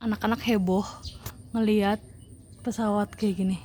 Anak-anak heboh ngeliat pesawat kayak gini.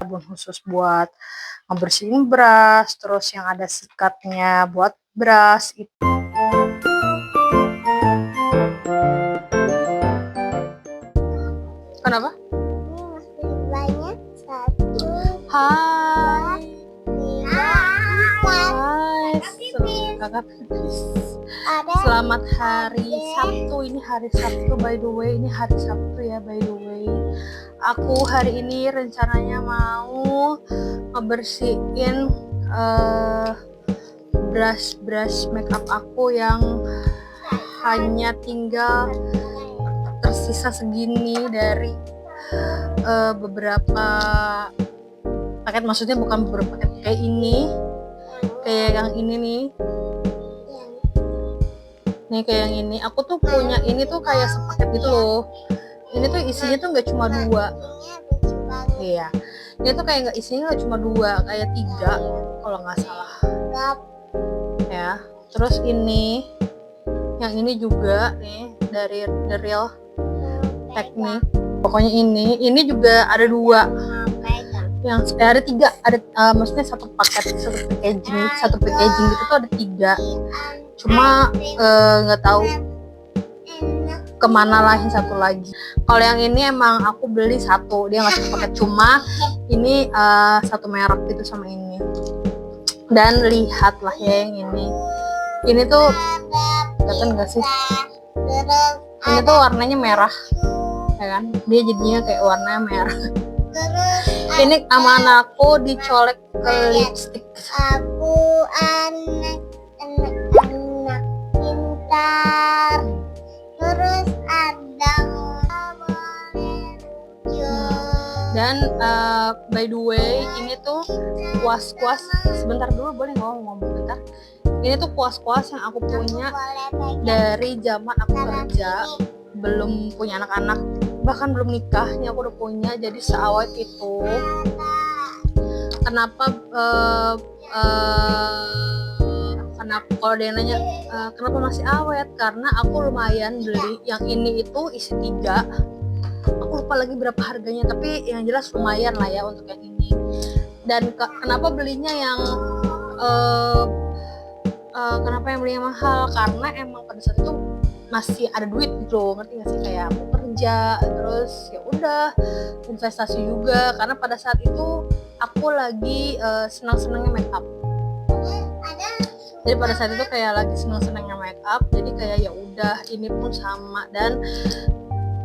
Sabun khusus buat ngebersihin beras, terus yang ada sikatnya buat beras itu. Kenapa? Banyak satu. Hai. Kakak Pipis. Selamat hari Sabtu. Ini hari Sabtu by the way. Ini hari Sabtu ya by the way. Aku hari ini rencananya mau ngebersihin brush makeup aku yang hanya tinggal tersisa segini dari beberapa paket, maksudnya bukan beberapa paket kayak ini, kayak yang ini nih kayak yang ini. Aku tuh punya ini tuh kayak sepaket gitu loh. Ini tuh isinya tuh nggak cuma 2. Iya, ini tuh kayak isinya nggak cuma 2, kayak 3 kalau nggak salah ya. Terus ini, yang ini juga nih dari The Real Technique. Pokoknya ini juga ada 2, yang ada 3, ada maksudnya satu paketing gitu tuh ada 3. Cuma nggak tahu kemana lah yang satu lagi. Kalau yang ini emang aku beli satu, dia nggak satu paket, cuma ini satu merek gitu sama ini. Dan lihatlah ya yang ini tuh kelihatan nggak sih? Ini tuh warnanya merah, ya kan? Dia jadinya kayak warnanya merah. Ini sama anakku dicolek ke lipstick. Aku anak pintar. Terus ada dan by the way, ini tuh kuas-kuas. Sebentar dulu, boleh ngomong bentar? Ini tuh kuas-kuas yang aku punya dari zaman aku kerja, belum punya anak-anak, bahkan belum nikah, ini aku udah punya. Jadi seawet itu. Kenapa kalau dia nanya kenapa masih awet, karena aku lumayan beli yang ini itu isi 3. Aku lupa lagi berapa harganya, tapi yang jelas lumayan lah ya untuk yang ini. Dan kenapa belinya yang kenapa yang belinya mahal, karena emang pada saat itu masih ada duit gitu, ngerti gak sih? Kayak aku kerja, terus ya udah investasi juga, karena pada saat itu aku lagi senang-senangnya make up. Jadi pada saat itu kayak lagi senang-senangnya make up, jadi kayak ya udah, ini pun sama, dan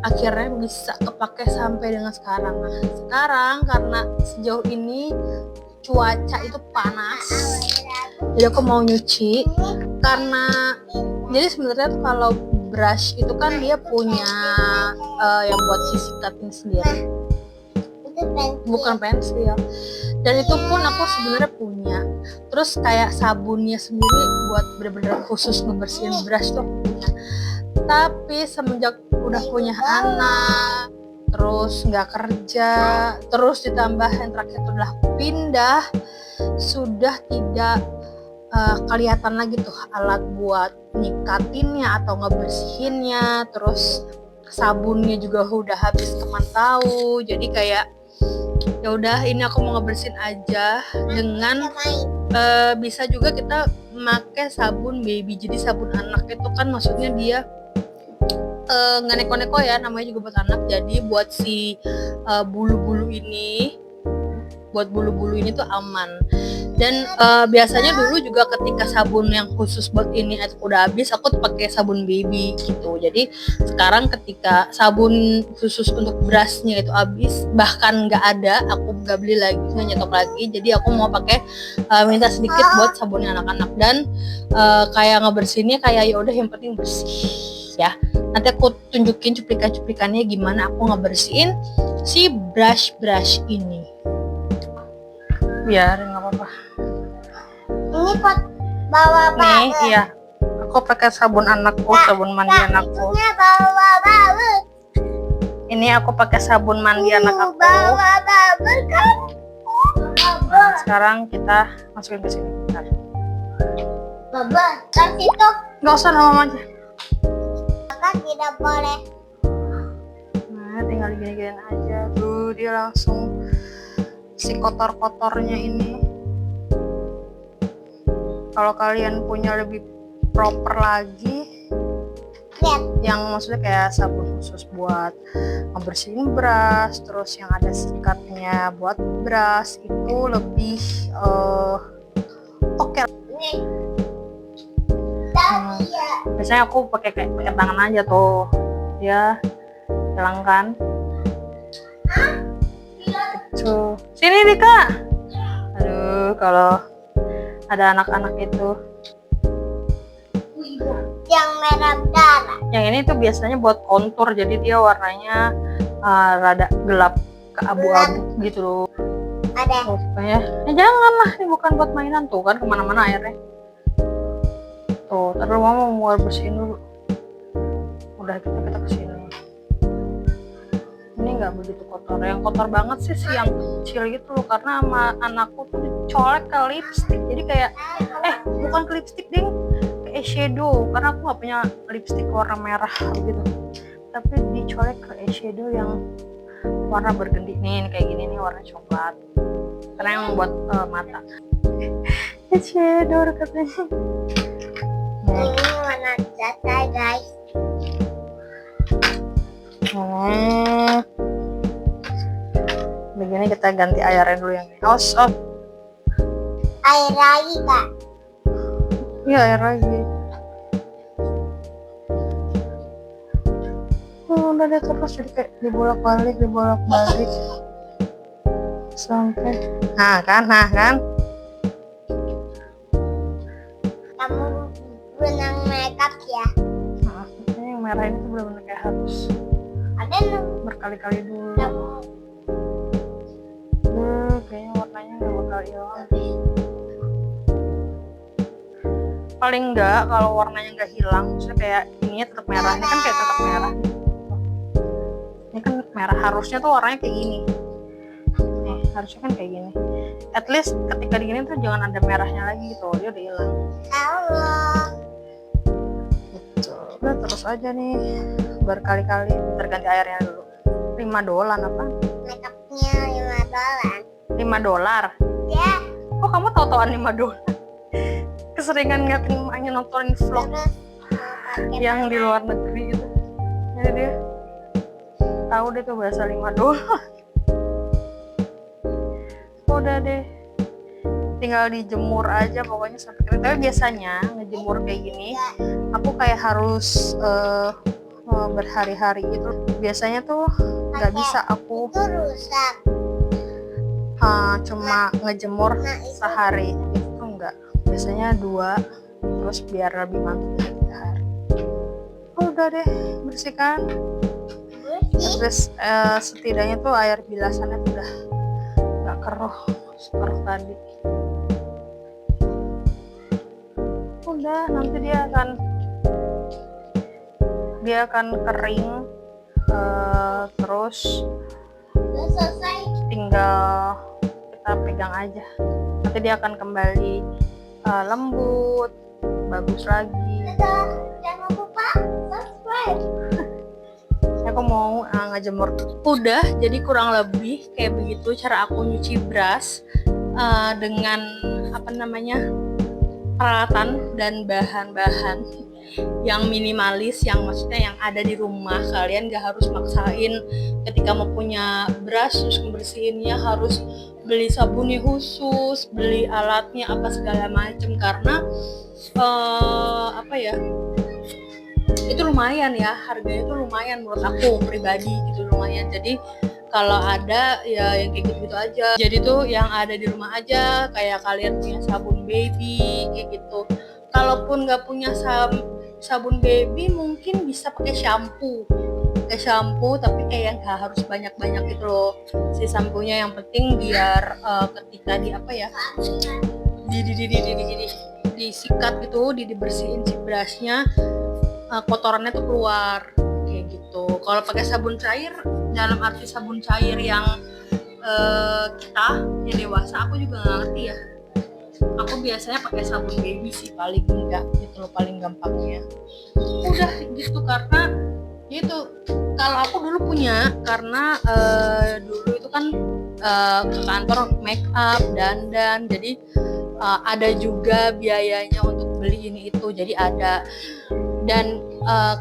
akhirnya bisa kepake sampai dengan sekarang. Nah sekarang karena sejauh ini cuaca itu panas, jadi aku mau nyuci. Karena jadi sebenarnya tuh kalau brush itu kan dia punya yang buat sikatnya sendiri, bukan pensil. Dan itu pun aku sebenarnya punya. Terus kayak sabunnya sendiri buat bener-bener khusus ngebersihin brush tuh aku punya. Tapi semenjak udah punya anak, terus nggak kerja, terus ditambah yang terakhir itu udah aku pindah, sudah tidak kelihatan lagi tuh alat buat nyikatinnya atau ngebersihinnya. Terus sabunnya juga udah habis teman tahu. Jadi kayak ya udah, ini aku mau ngebersihin aja dengan bisa juga kita pakai sabun baby. Jadi sabun anak itu kan maksudnya dia nggak neko-neko ya, namanya juga buat anak. Jadi buat si bulu-bulu ini, tuh aman. Dan biasanya dulu juga ketika sabun yang khusus buat ini udah habis, aku tuh pakai sabun baby gitu. Jadi sekarang ketika sabun khusus untuk brushnya itu habis, bahkan nggak ada, aku nggak beli lagi, nggak nyetok lagi. Jadi aku mau pakai minta sedikit buat sabunnya anak-anak. Dan kayak ngebersihinnya kayak ya udah yang penting bersih ya. Nanti aku tunjukin cuplikan-cuplikannya gimana aku ngebersihin si brush ini. Biar nggak apa-apa. ini pot bawa Nih, iya. Aku pakai sabun anakku, sabun mandi anakku. bawa bawa. Ini aku pakai sabun mandi anak aku. Bawa bawa kan. Nah, sekarang kita masukin ke sini. Bentar. Kan itu Nggak usah sama mama aja. kan tidak boleh. Nah, tinggal digini-giniin aja. Tuh, dia langsung si kotor-kotornya ini. Kalau kalian punya lebih proper lagi, Lihat. yang maksudnya kayak sabun khusus buat ngebersihin beras, terus yang ada sikatnya buat beras, itu lebih oke. Nih. Hmm. Tapi ya. Biasanya aku pakai tangan aja tuh, ya hilang kan. Tuh, sini Dika. Aduh, kalau ada anak-anak itu. Yang merah darah. Yang ini tuh biasanya buat kontur, jadi dia warnanya rada gelap ke abu-abu gitu loh. Ada. Oh, pokoknya, jangan lah, ini bukan buat mainan tuh kan, kemana-mana airnya. Tuh, terus mama mau bersihin dulu. Udah kita kesini. Ini nggak begitu kotor. Yang kotor banget sih si yang kecil gitu loh, karena sama anakku tuh dicolek ke lipstick. Jadi kayak, bukan ke lipstick ding, ke eyeshadow. Karena aku nggak punya lipstick warna merah gitu. Tapi dicolek ke eyeshadow yang warna bergendi nih, kayak gini nih, warna coklat. Karena yang buat mata. Eyeshadow katanya. Ini warna jasa guys. Begini kita ganti airnya dulu yang ini. Aus. Air lagi kak. Iya, air lagi. Udah deh, terus jadi kayak dibolak-balik sampai. Nah kan. Kamu benang makeup ya. Nah, ini yang merah ini tuh benar-benar kayak harus Ada nih. berkali-kali dulu. Kamu Kayaknya warnanya nggak bakal hilang. Paling enggak kalau warnanya nggak hilang, maksudnya kayak ininya tetap merah. Ini kan kayak tetap merah. Ini kan merah, harusnya tuh warnanya kayak gini. Nih, harusnya kan kayak gini. At least ketika digini tuh jangan ada merahnya lagi gitu, dia udah hilang. Allah. Gitu. Udah terus aja nih berkali-kali, terganti airnya dulu. $5 apa? Makeupnya $5. $5. Ya. Kok kamu tahu-tauan $5? Keseringan ngeliatin emaknya nontonin vlog Terus pakai yang di luar negeri gitu. Jadi dia tahu deh tuh bahasa $5. Udah deh, tinggal dijemur aja pokoknya sampai kering. Tapi biasanya ngejemur kayak gini aku kayak harus berhari-hari gitu. Biasanya tuh nggak bisa aku itu rusak. cuma ngejemur Nah, itu sehari itu enggak. Biasanya 2, terus biar lebih mantap 3 hari. Udah deh, bersihkan. bersih. Terus setidaknya tuh air bilasannya tuh udah nggak keruh sekeruh tadi. Udah, nanti dia akan kering. Terus Udah selesai. tinggal kita pegang aja. Nanti dia akan kembali lembut, bagus lagi. Dadah. Jangan lupa subscribe. Aku mau ngejemur. Udah, jadi kurang lebih kayak begitu cara aku nyuci beras dengan peralatan dan bahan-bahan yang minimalis, yang maksudnya yang ada di rumah. Kalian gak harus maksain ketika mau punya beras terus ngebersihinnya harus beli sabunnya khusus, beli alatnya apa segala macem, karena itu lumayan ya, harganya itu lumayan menurut aku pribadi gitu, lumayan. Jadi kalau ada ya yang kayak gitu aja, jadi tuh yang ada di rumah aja, kayak kalian punya sabun baby kayak gitu. Kalaupun nggak punya sabun baby, mungkin bisa pakai shampoo tapi kayak nggak harus banyak gitu loh si sampunya. Yang penting biar ketika disikat gitu, dibersihin si berasnya, kotorannya tuh keluar kayak gitu. Kalau pakai sabun cair, dalam arti sabun cair yang kita yang dewasa, aku juga nggak ngerti ya. aku biasanya pakai sabun baby sih paling enggak gitu loh, paling gampangnya. Udah gitu karena itu kalau aku dulu punya karena dulu itu kan ke kantor make up dandan, jadi ada juga biayanya untuk beli ini itu, jadi ada. Dan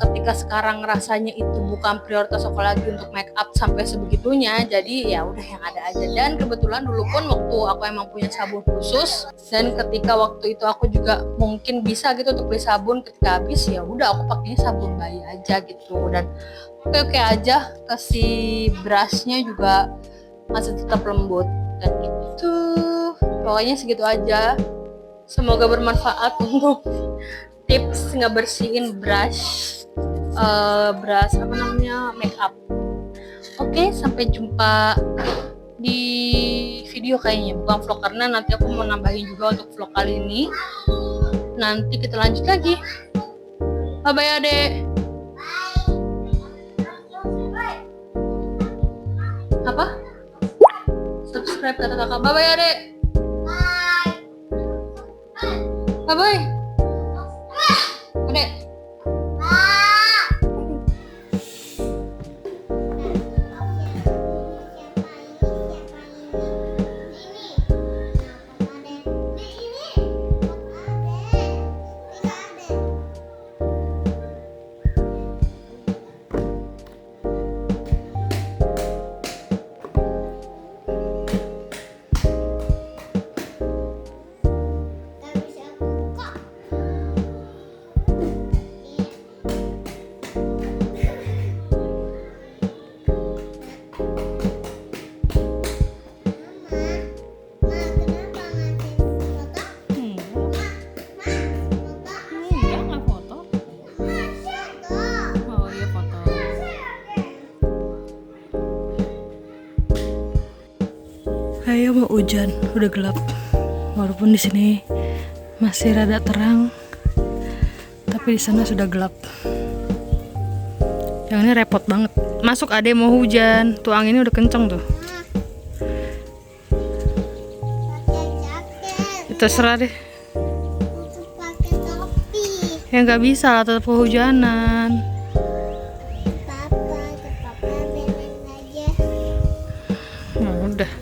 ketika sekarang rasanya itu bukan prioritas aku lagi untuk make up sampai sebegitunya, jadi ya udah yang ada aja. Dan kebetulan dulu pun waktu aku emang punya sabun khusus, dan ketika waktu itu aku juga mungkin bisa gitu untuk beli sabun, ketika habis ya udah aku pakainya sabun bayi aja gitu. Dan oke aja, kasih brushnya juga masih tetap lembut dan gitu. Pokoknya segitu aja, semoga bermanfaat untuk tips ngebersihin brush apa namanya, make up. Oke, sampai jumpa di video kayaknya, bukan vlog, karena nanti aku mau nambahin juga untuk vlog kali ini. Nanti kita lanjut lagi. Bye bye adek. Apa? Subscribe kata kakak. Bye bye adek. Bye bye adek. Saya mau hujan, udah gelap. Walaupun di sini masih rada terang, tapi di sana sudah gelap. Yang ini repot banget. Masuk adek mau hujan, tuh anginnya udah kenceng tuh. Terserah deh. Pakai topi. Ya nggak bisa lah, tetap kehujanan. Papa berenang aja. Nah, udah.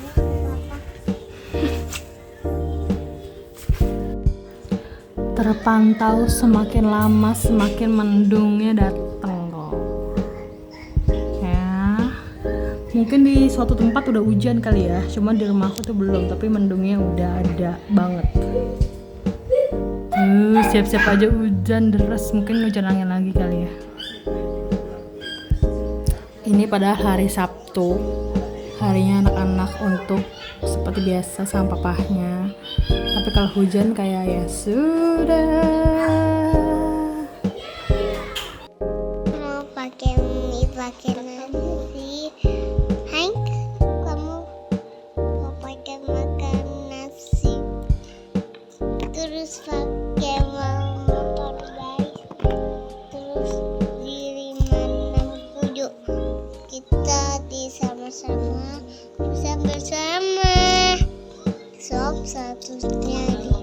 Terpantau semakin lama semakin mendungnya datang loh. Ya, mungkin di suatu tempat udah hujan kali ya, cuma di rumahku tuh belum, tapi mendungnya udah ada banget. Siap-siap aja hujan deras, mungkin hujan angin lagi kali ya. Ini padahal hari Sabtu, harinya anak-anak untuk seperti biasa sama papahnya. Tapi kalau hujan kayak ya sudah. Mau pakai nasi. Hank, kamu mau pakai makan nasi. Terus pakai motor guys. Terus di 567 kita sama-sama bisa bersama. Sob satunya nih.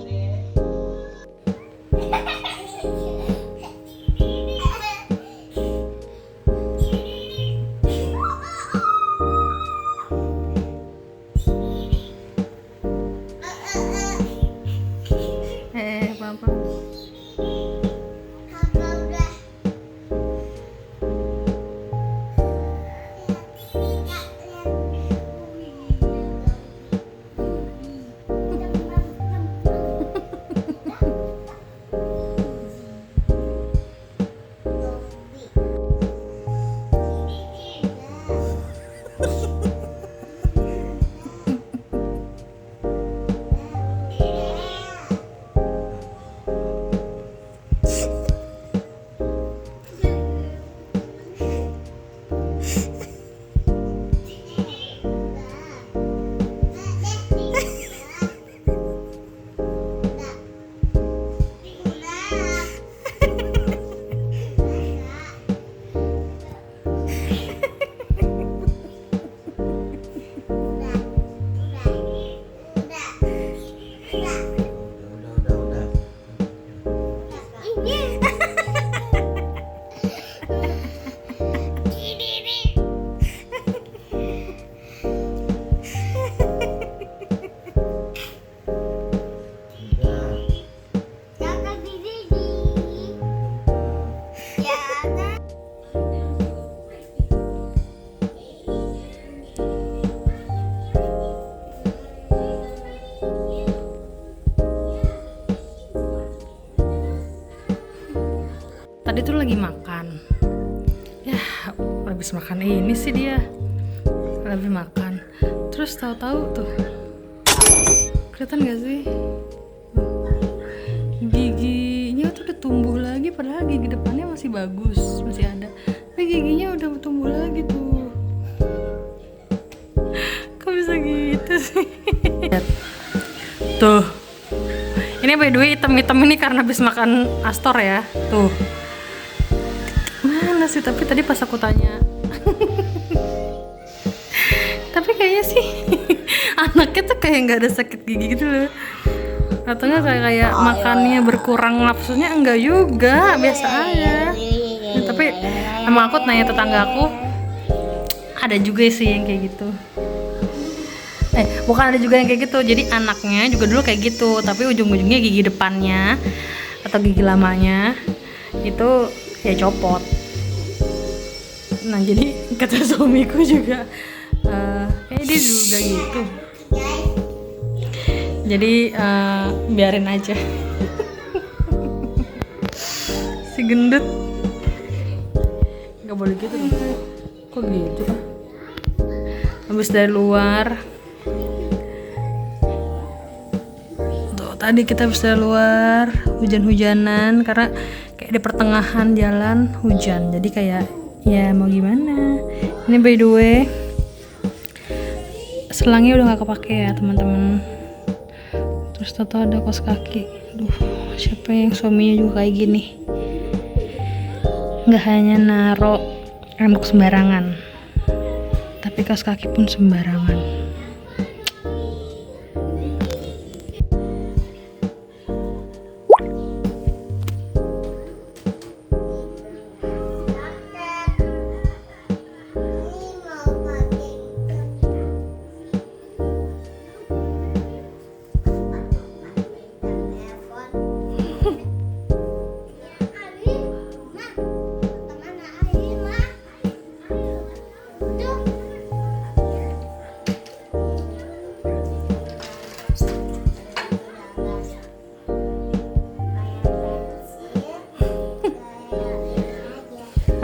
Papa. Kakak udah. Jangan diri. Jangan. Tadi tuh lagi makan. Ya, habis makan ini sih dia. Habis makan. Terus tahu-tahu tuh. Kelihatan gak sih? Giginya tuh udah tumbuh lagi, padahal gigi depannya masih bagus, masih ada. Tapi giginya udah tumbuh lagi tuh. Kok bisa gitu sih? Tuh. Ini by the way hitam-hitam ini karena habis makan Astor ya. Tuh. Mana sih? Tapi tadi pas aku tanya. Tapi kayaknya sih anaknya tuh kayak nggak ada sakit gigi gitu loh. Atau nggak kayak makannya berkurang nafsunya, enggak juga, biasa aja. Tapi emang aku nanya tetangga aku, ada juga sih yang kayak gitu. Bukan ada juga yang kayak gitu. Jadi anaknya juga dulu kayak gitu, tapi ujung-ujungnya gigi depannya atau gigi lamanya itu ya copot. Nah jadi kata suamiku juga, dia juga gitu. Jadi biarin aja. Si gendut nggak boleh gitu dong. Kok gitu? Habis dari luar. Tadi kita bisa luar hujan-hujanan karena kayak di pertengahan jalan hujan, jadi kayak ya mau gimana. Ini by the way selangnya udah nggak kepake ya teman-teman. Terus tato ada kaos kaki. Aduh, siapa yang suaminya juga kayak gini, nggak hanya naro rambut sembarangan, tapi kaos kaki pun sembarangan.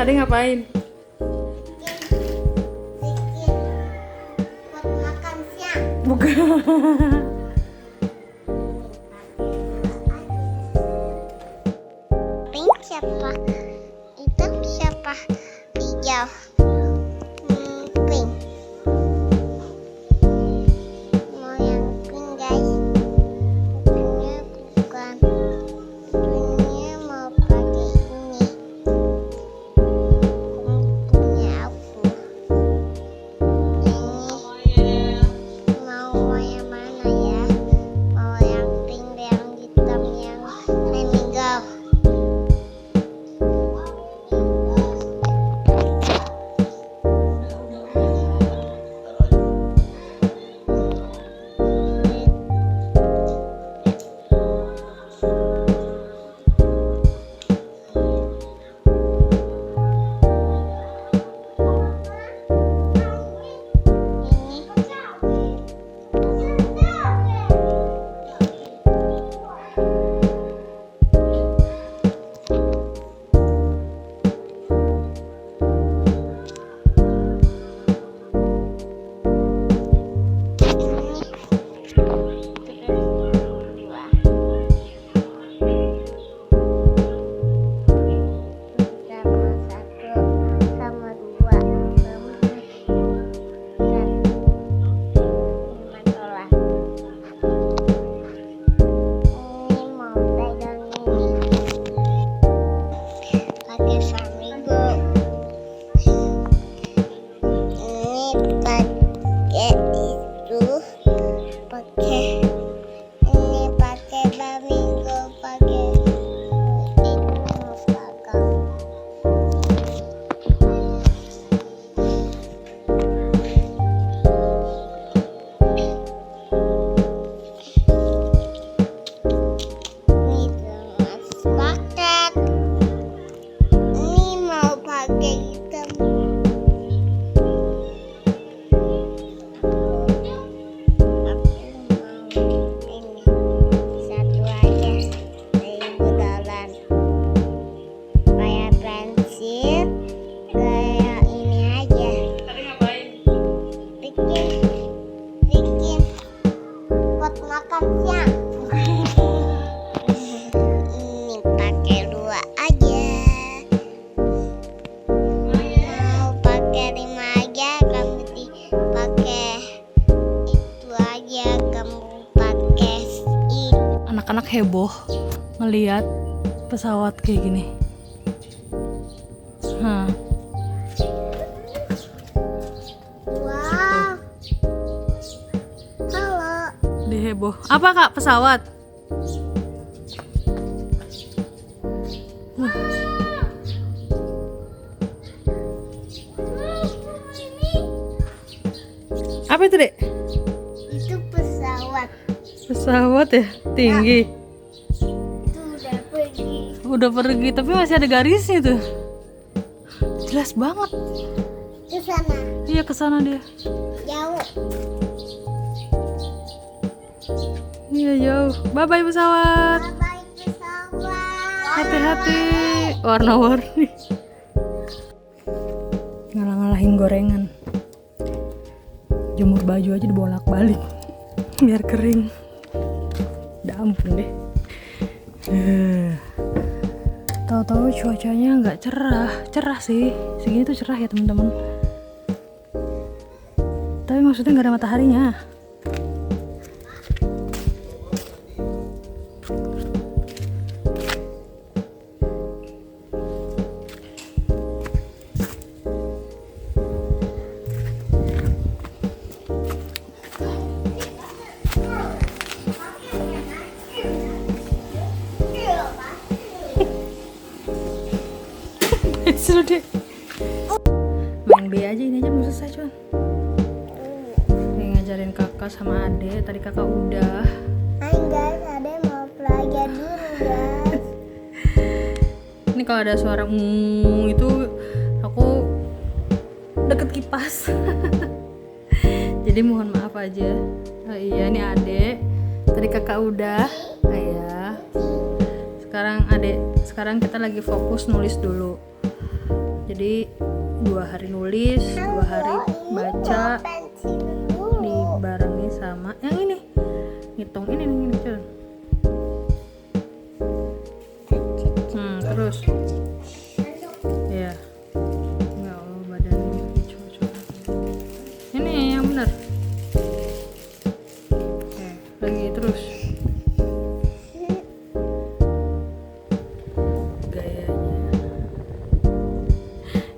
Tadi ngapain? Buat makan siang. Bukan. Pink siapa? Hitam siapa? Hijau. Pink. Mau yang pink guys. Bukannya bukan. Bukannya mau pakai ini. Punya aku. Ini mau yang mana ya? heboh ngeliat pesawat kayak gini. Wow. Halo. Dia heboh. Apa kak, pesawat? Apa itu dek? Itu pesawat. Pesawat ya, tinggi. Itu udah pergi. Udah pergi, tapi masih ada garisnya tuh. Jelas banget. Ke sana. Iya, kesana dia. Jauh. Iya jauh. Bye bye pesawat. Bye pesawat. Hati-hati. Warna-warni. Ngalah-ngalahin gorengan. Jemur baju aja dibolak-balik biar kering. Udah ampun deh. Tahu-tahu cuacanya nggak cerah sih. Segini tuh cerah ya teman-teman. Tapi maksudnya nggak ada mataharinya. Seru deh. Main B aja, ini aja belum selesai cuman. Nih ngajarin kakak sama adek. Tadi kakak udah. Hai guys, ada mau belajar dulu guys. Ini kalau ada suara itu aku deket kipas. Jadi mohon maaf aja. Oh iya, ini adek. Tadi kakak udah. Ayah. Sekarang kita lagi fokus nulis dulu. Jadi 2 hari nulis, 2 hari baca, Pensil dulu. dibarengi sama yang ini. Ngitung ini Cun. Terus. Ya. Enggak, badannya coba. Ini yang benar. Oke, lagi terus.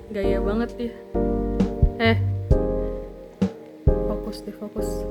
Gaya banget dia. Fokus.